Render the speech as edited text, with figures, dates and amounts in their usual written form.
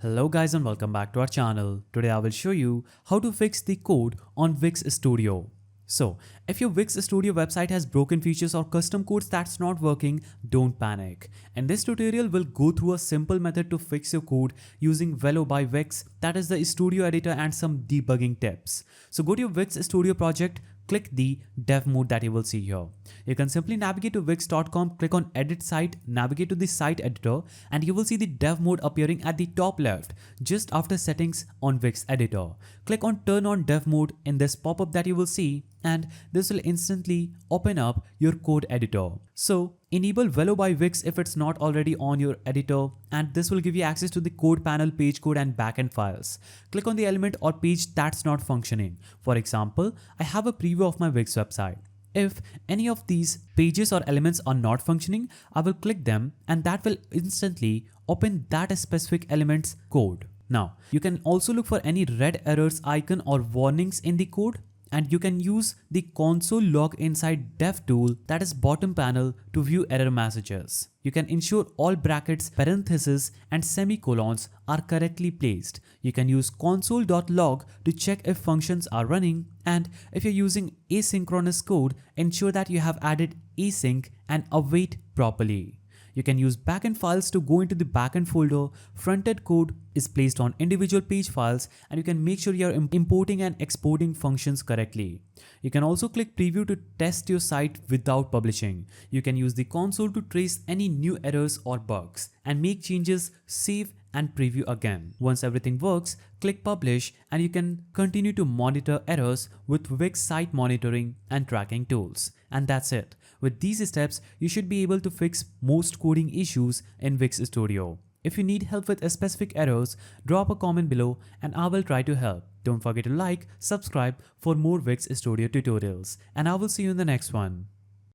Hello guys and welcome back to our channel. Today I will show you how to fix the code on Wix Studio. So, if your Wix Studio website has broken features or custom codes that's not working, don't panic. In this tutorial, we'll go through a simple method to fix your code using Velo by Wix, that is the Studio editor, and some debugging tips. So go to your Wix Studio project, click the dev mode that you will see here. You can simply navigate to wix.com, click on edit site, navigate to the site editor, and you will see the dev mode appearing at the top left just after settings on Wix editor. Click on turn on dev mode in this pop-up that you will see, and this will instantly open up your code editor. So enable Velo by Wix if it's not already on your editor, and this will give you access to the code panel, page code and backend files. Click on the element or page that's not functioning. For example, I have a preview of my Wix website. If any of these pages or elements are not functioning, I will click them and that will instantly open that specific element's code. Now, you can also look for any red errors icon or warnings in the code, and you can use the console log inside dev tool, that is bottom panel, to view error messages. You can ensure all brackets, parentheses and semicolons are correctly placed. You can use console.log to check if functions are running, and if you're using asynchronous code, ensure that you have added async and await properly. You can use backend files to go into the backend folder. Frontend code is placed on individual page files, and you can make sure you are importing and exporting functions correctly. You can also click preview to test your site without publishing. You can use the console to trace any new errors or bugs and make changes, save and preview again. Once everything works, click publish and you can continue to monitor errors with Wix site monitoring and tracking tools. And that's it. With these steps, you should be able to fix most coding issues in Wix Studio. If you need help with specific errors, drop a comment below and I will try to help. Don't forget to like, subscribe for more Wix Studio tutorials, and I will see you in the next one.